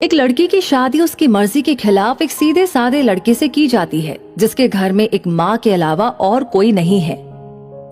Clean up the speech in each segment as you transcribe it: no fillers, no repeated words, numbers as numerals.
एक लड़की की शादी उसकी मर्जी के खिलाफ एक सीधे साधे लड़के से की जाती है जिसके घर में एक माँ के अलावा और कोई नहीं है।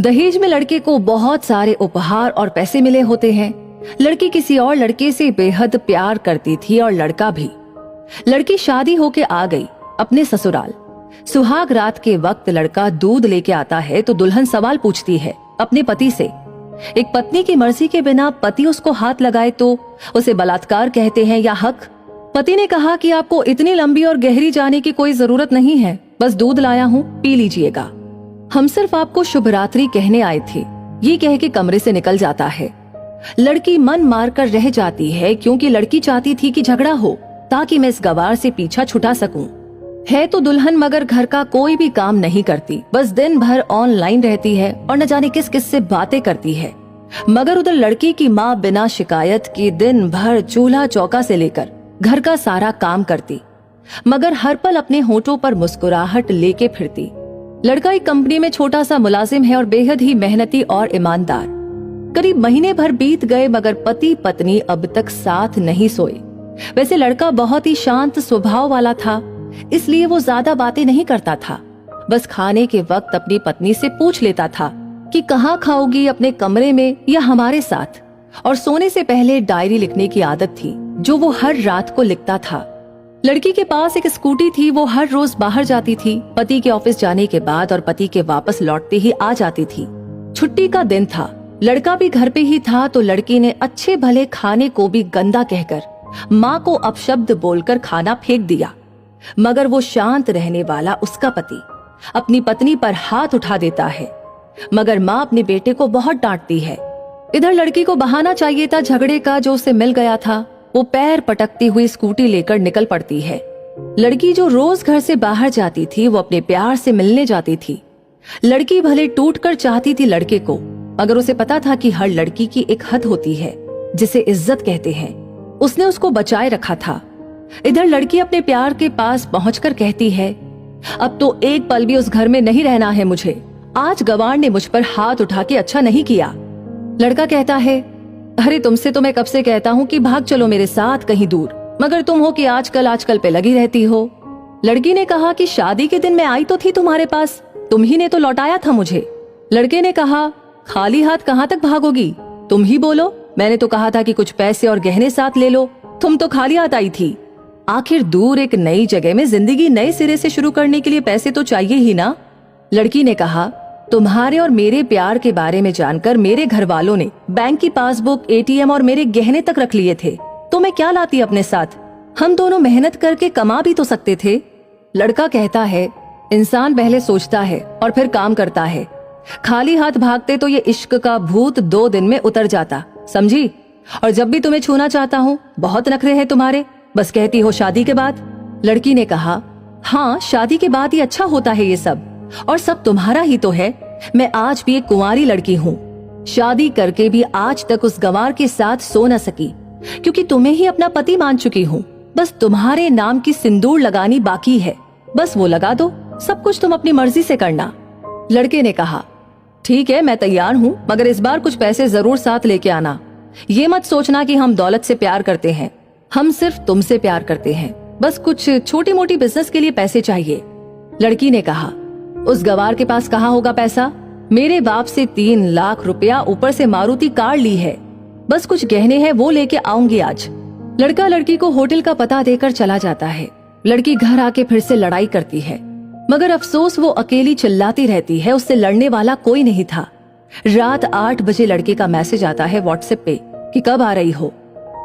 दहेज में लड़के को बहुत सारे उपहार और पैसे मिले होते हैं। लड़की किसी और लड़के से बेहद प्यार करती थी और लड़का भी। लड़की शादी होके आ गई अपने ससुराल। सुहाग रात के वक्त लड़का दूध लेके आता है तो दुल्हन सवाल पूछती है अपने पति से। एक पत्नी की मर्जी के बिना पति उसको हाथ लगाए तो उसे बलात्कार कहते हैं या हक। पति ने कहा कि आपको इतनी लंबी और गहरी जाने की कोई जरूरत नहीं है, बस दूध लाया हूँ, पी लीजिएगा। हम सिर्फ आपको शुभ रात्रि कहने आए थे, ये कह के कमरे से निकल जाता है। लड़की मन मार कर रह जाती है क्योंकि लड़की चाहती थी कि झगड़ा हो ताकि मैं इस गवार से पीछा छुटा सकूं। है तो दुल्हन मगर घर का कोई भी काम नहीं करती, बस दिन भर ऑनलाइन रहती है और न जाने किस किस से बातें करती है। मगर उधर लड़की की माँ बिना शिकायत के दिन भर चूल्हा चौका से लेकर घर का सारा काम करती, मगर हर पल अपने होठों पर मुस्कुराहट लेके फिरती। लड़का एक कंपनी में छोटा सा मुलाजिम है और बेहद ही मेहनती और ईमानदार। करीब महीने भर बीत गए मगर पति पत्नी अब तक साथ नहीं सोए। वैसे लड़का बहुत ही शांत स्वभाव वाला था, इसलिए वो ज्यादा बातें नहीं करता था। बस खाने के वक्त अपनी पत्नी से पूछ लेता था कि कहाँ खाओगी, अपने कमरे में या हमारे साथ। और सोने से पहले डायरी लिखने की आदत थी जो वो हर रात को लिखता था। लड़की के पास एक स्कूटी थी, वो हर रोज बाहर जाती थी पति के ऑफिस जाने के बाद और पति के वापस लौटते ही आ जाती थी। छुट्टी का दिन था, लड़का भी घर पे ही था तो लड़की ने अच्छे भले खाने को भी गंदा कहकर माँ को अपशब्द बोलकर खाना फेंक दिया। मगर वो शांत रहने वाला उसका पति अपनी पत्नी पर हाथ उठा देता है, मगर माँ अपने बेटे को बहुत डांटती है। इधर लड़की को बहाना चाहिए था झगड़े का जो उसे मिल गया था। वो पैर पटकती हुई स्कूटी लेकर निकल पड़ती है। लड़की जो रोज घर से बाहर जाती थी वो अपने प्यार से मिलने जाती थी। लड़की भले टूटकर चाहती थी लड़के को, मगर उसे पता था कि हर लड़की की एक हद होती है जिसे इज्जत कहते हैं। उसने उसको बचाए रखा था। इधर लड़की अपने प्यार के पास पहुंचकर कहती है, अब तो एक पल भी उस घर में नहीं रहना है मुझे। आज गवार ने मुझ पर हाथ उठा के अच्छा नहीं किया। लड़का कहता है, अरे तुमसे तो मैं कब से कहता हूँ कि भाग चलो मेरे साथ कहीं दूर, मगर तुम हो कि आजकल पे लगी रहती हो। लड़की ने कहा कि शादी के दिन मैं आई तो थी तुम्हारे पास, तुम ही ने तो लौटाया था मुझे। लड़के ने कहा, खाली हाथ कहाँ तक भागोगी, तुम ही बोलो। मैंने तो कहा था कि कुछ पैसे और गहने साथ ले लो, तुम तो खाली हाथ आई थी। आखिर दूर एक नई जगह में जिंदगी नए सिरे से शुरू करने के लिए पैसे तो चाहिए ही ना। लड़की ने कहा, तुम्हारे और मेरे प्यार के बारे में जानकर मेरे घर वालों ने बैंक की पासबुक, एटीएम और मेरे गहने तक रख लिए थे, तो मैं क्या लाती अपने साथ। हम दोनों मेहनत करके कमा भी तो सकते थे। लड़का कहता है, इंसान पहले सोचता है और फिर काम करता है। खाली हाथ भागते तो ये इश्क का भूत 2 दिन में उतर जाता, समझी। और जब भी तुम्हें छूना चाहता हूँ बहुत नखरे हैं तुम्हारे, बस कहती हो शादी के बाद। लड़की ने कहा, हाँ शादी के बाद ही अच्छा होता है ये सब, और सब तुम्हारा ही तो है। मैं आज भी एक कुंवारी लड़की हूँ, शादी करके भी आज तक उस गंवार के साथ सो न सकी क्योंकि तुम्हें ही अपना पति मान चुकी हूँ। बस तुम्हारे नाम की सिंदूर लगानी बाकी है, बस वो लगा दो, सब कुछ तुम अपनी मर्जी से करना। लड़के ने कहा, ठीक है मैं तैयार हूँ, मगर इस बार कुछ पैसे जरूर साथ लेके आना। ये मत सोचना कि हम दौलत से प्यार करते हैं, हम सिर्फ तुमसे प्यार करते हैं। बस कुछ छोटी मोटी बिजनेस के लिए पैसे चाहिए। लड़की ने कहा, उस गवार के पास कहाँ होगा पैसा, मेरे बाप से 3 लाख रुपया ऊपर से मारुति कार ली है, बस कुछ गहने हैं वो लेके आऊंगी आज। लड़का लड़की को होटल का पता देकर चला जाता है। लड़की घर आके फिर से लड़ाई करती है, मगर अफसोस वो अकेली चिल्लाती रहती है, उससे लड़ने वाला कोई नहीं था। रात 8 बजे लड़के का मैसेज आता है व्हाट्सएप पे कि कब आ रही हो।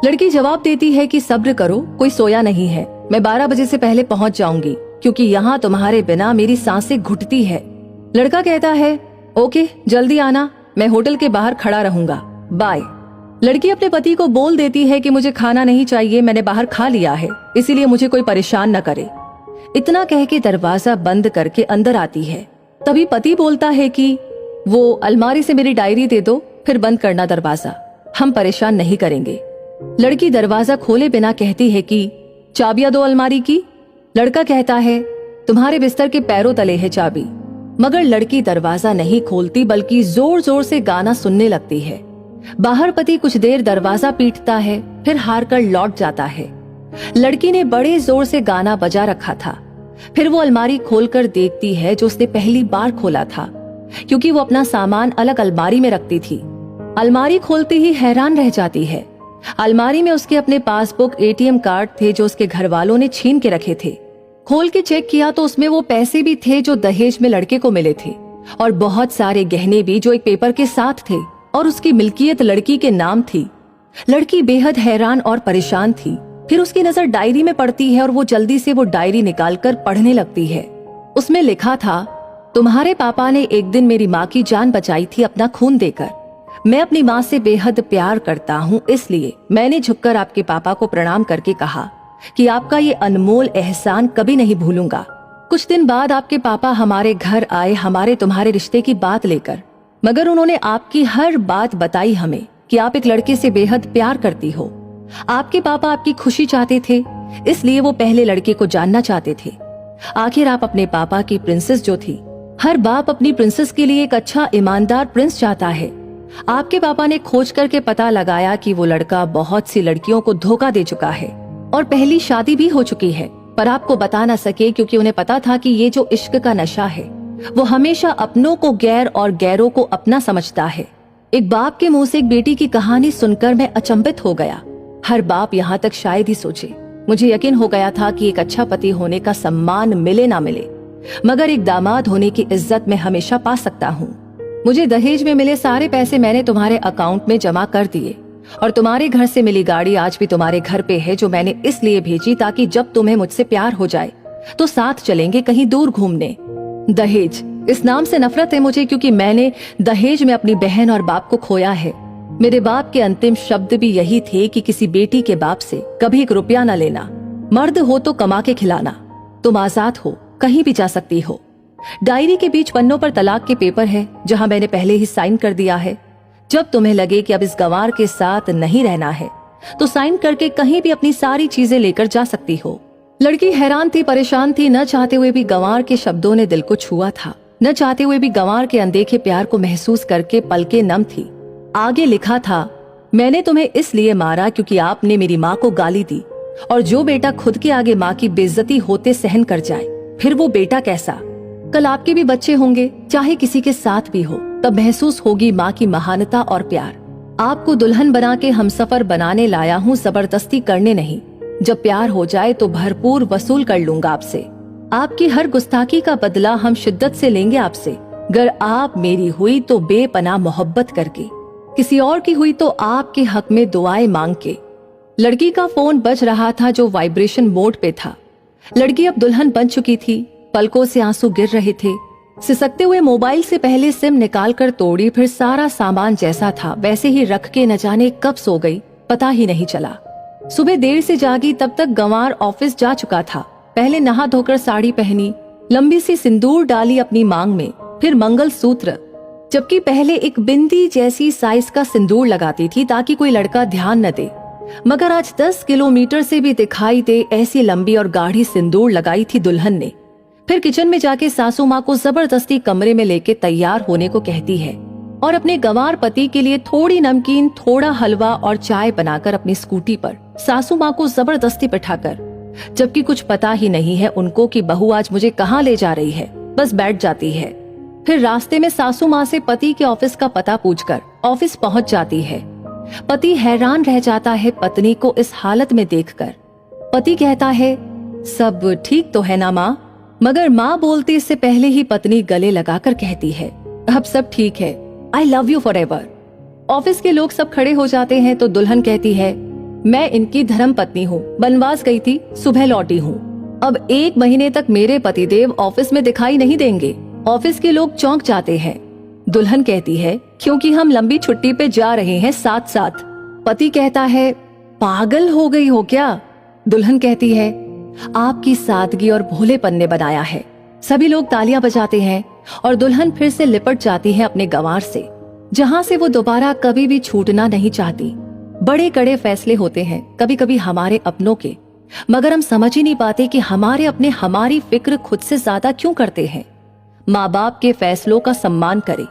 लड़की जवाब देती है कि सब्र करो, कोई सोया नहीं है, मैं 12 बजे से पहले पहुंच जाऊंगी क्योंकि यहाँ तुम्हारे बिना मेरी सांसें घुटती है। लड़का कहता है, ओके जल्दी आना, मैं होटल के बाहर खड़ा रहूंगा, बाय। लड़की अपने पति को बोल देती है कि मुझे खाना नहीं चाहिए, मैंने बाहर खा लिया है, इसीलिए मुझे कोई परेशान न करे। इतना कह के दरवाजा बंद करके अंदर आती है। तभी पति बोलता है कि वो अलमारी से मेरी डायरी दे दो, फिर बंद करना दरवाजा, हम परेशान नहीं करेंगे। लड़की दरवाजा खोले बिना कहती है कि चाबियां दो अलमारी की। लड़का कहता है, तुम्हारे बिस्तर के पैरों तले है चाबी। मगर लड़की दरवाजा नहीं खोलती बल्कि जोर जोर से गाना सुनने लगती है। बाहर पति कुछ देर दरवाजा पीटता है, फिर हार कर लौट जाता है। लड़की ने बड़े जोर से गाना बजा रखा था। फिर वो अलमारी खोलकर देखती है जो उसने पहली बार खोला था, क्योंकि वो अपना सामान अलग अलमारी में रखती थी। अलमारी खोलते ही हैरान रह जाती है। अलमारी में उसके अपने पासबुक, एटीएम कार्ड थे जो उसके घर वालों ने छीन के रखे थे। खोल के चेक किया तो उसमें वो पैसे भी थे जो दहेज में लड़के को मिले थे, और बहुत सारे गहने भी जो एक पेपर के साथ थे, और उसकी मिल्कियत लड़की के नाम थी। लड़की बेहद हैरान और परेशान थी। फिर उसकी नजर डायरी में पड़ती है और वो जल्दी से वो डायरी निकालकर पढ़ने लगती है। उसमें लिखा था, तुम्हारे पापा ने एक दिन मेरी माँ की जान बचाई थी अपना खून देकर। मैं अपनी माँ से बेहद प्यार करता हूँ, इसलिए मैंने झुककर आपके पापा को प्रणाम करके कहा कि आपका ये अनमोल एहसान कभी नहीं भूलूंगा। कुछ दिन बाद आपके पापा हमारे घर आए हमारे तुम्हारे रिश्ते की बात लेकर, मगर उन्होंने आपकी हर बात बताई हमें कि आप एक लड़के से बेहद प्यार करती हो। आपके पापा आपकी खुशी चाहते थे, इसलिए वो पहले लड़के को जानना चाहते थे। आखिर आप अपने पापा की प्रिंसेस जो थी, हर बाप अपनी प्रिंसेस के लिए एक अच्छा ईमानदार प्रिंस चाहता है। आपके पापा ने खोज करके पता लगाया कि वो लड़का बहुत सी लड़कियों को धोखा दे चुका है और पहली शादी भी हो चुकी है, पर आपको बता ना सके क्योंकि उन्हें पता था कि ये जो इश्क का नशा है वो हमेशा अपनों को गैर और गैरों को अपना समझता है। एक बाप के मुंह से एक बेटी की कहानी सुनकर मैं अचंभित हो गया। हर बाप यहाँ तक शायद ही सोचे। मुझे यकीन हो गया था कि एक अच्छा पति होने का सम्मान मिले ना मिले, मगर एक दामाद होने की इज्जत मैं हमेशा पा सकता हूँ। मुझे दहेज में मिले सारे पैसे मैंने तुम्हारे अकाउंट में जमा कर दिए, और तुम्हारे घर से मिली गाड़ी आज भी तुम्हारे घर पे है, जो मैंने इसलिए भेजी ताकि जब तुम्हें मुझसे प्यार हो जाए तो साथ चलेंगे कहीं दूर घूमने। दहेज, इस नाम से नफरत है मुझे, क्योंकि मैंने दहेज में अपनी बहन और बाप को खोया है। मेरे बाप के अंतिम शब्द भी यही थे कि किसी बेटी के बाप से कभी एक रुपया न लेना। मर्द हो तो कमा के खिलाना। तुम आजाद हो, कहीं भी जा सकती हो। डायरी के बीच पन्नों पर तलाक के पेपर है, जहां मैंने पहले ही साइन कर दिया है। जब तुम्हें लगे कि अब इस गंवार के साथ नहीं रहना है तो साइन करके कहीं भी अपनी सारी चीजें लेकर जा सकती हो। लड़की हैरान थी, परेशान थी। न चाहते हुए भी गंवार के शब्दों ने दिल को छुआ था। न चाहते हुए भी गंवार के अनदेखे प्यार को महसूस करके पलकें नम थी। आगे लिखा था, मैंने तुम्हें इसलिए मारा क्योंकि आपने मेरी माँ को गाली दी, और जो बेटा खुद के आगे माँ की बेइज्जती होते सहन कर जाए, फिर वो बेटा कैसा। कल आपके भी बच्चे होंगे, चाहे किसी के साथ भी हो, तब महसूस होगी माँ की महानता और प्यार। आपको दुल्हन बना के हमसफर बनाने लाया हूँ, जबरदस्ती करने नहीं। जब प्यार हो जाए तो भरपूर वसूल कर लूंगा आपसे। आपकी हर गुस्ताखी का बदला हम शिद्दत से लेंगे आपसे। गर आप मेरी हुई तो बेपनाह मोहब्बत करके, किसी और की हुई तो आपके हक में दुआएं मांग के। लड़की का फोन बज रहा था जो वाइब्रेशन मोड पे था। लड़की अब दुल्हन बन चुकी थी। पलकों से आंसू गिर रहे थे। सिसकते हुए मोबाइल से पहले सिम निकाल कर तोड़ी, फिर सारा सामान जैसा था वैसे ही रख के न जाने कब सो गई, पता ही नहीं चला। सुबह देर से जागी, तब तक गंवार ऑफिस जा चुका था। पहले नहा धोकर साड़ी पहनी, लंबी सी सिंदूर डाली अपनी मांग में, फिर मंगल सूत्र, जबकि पहले एक बिंदी जैसी साइज का सिंदूर लगाती थी ताकि कोई लड़का ध्यान न दे, मगर आज 10 किलोमीटर से भी दिखाई दे ऐसी लंबी और गाढ़ी सिंदूर लगाई थी दुल्हन ने। फिर किचन में जाके सासू माँ को जबरदस्ती कमरे में लेके तैयार होने को कहती है, और अपने गंवार पति के लिए थोड़ी नमकीन, थोड़ा हलवा और चाय बनाकर अपनी स्कूटी पर सासू माँ को जबरदस्ती बैठाकर, जबकि कुछ पता ही नहीं है उनको कि बहू आज मुझे कहाँ ले जा रही है, बस बैठ जाती है। फिर रास्ते में सासू माँ से पति के ऑफिस का पता पूछकर ऑफिस पहुँच जाती है। पति हैरान रह जाता है पत्नी को इस हालत में देखकर। पति कहता है, सब ठीक तो है ना माँ? मगर माँ बोलती इससे पहले ही पत्नी गले लगाकर कहती है, अब सब ठीक है, I love you for ever. Office के लोग सब खड़े हो जाते हैं तो दुल्हन कहती है, मैं इनकी धर्म पत्नी हूँ, बनवास गई थी, सुबह लौटी हूँ। अब 1 महीने तक मेरे पतिदेव ऑफिस में दिखाई नहीं देंगे। ऑफिस के लोग चौंक जाते हैं। दुल्हन कहती है, क्योंकि हम लंबी छुट्टी पे जा रहे हैं साथ साथ। पति कहता है, पागल हो गई हो क्या? दुल्हन कहती है, आपकी सादगी और भोलेपन ने बनाया है। सभी लोग तालियां बजाते हैं और दुल्हन फिर से लिपट जाती है अपने गंवार से, जहां से वो दोबारा कभी भी छूटना नहीं चाहती। बड़े कड़े फैसले होते हैं कभी कभी हमारे अपनों के, मगर हम समझ ही नहीं पाते कि हमारे अपने हमारी फिक्र खुद से ज्यादा क्यों करते हैं। माँ बाप के फैसलों का सम्मान करें,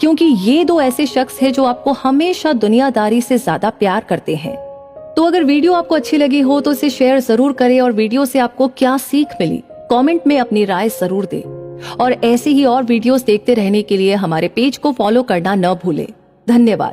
क्योंकि ये 2 ऐसे शख्स हैं जो आपको हमेशा दुनियादारी से ज्यादा प्यार करते हैं। तो अगर वीडियो आपको अच्छी लगी हो तो इसे शेयर जरूर करें और वीडियो से आपको क्या सीख मिली कमेंट में अपनी राय जरूर दें। और ऐसे ही और वीडियोस देखते रहने के लिए हमारे पेज को फॉलो करना न भूलें। धन्यवाद।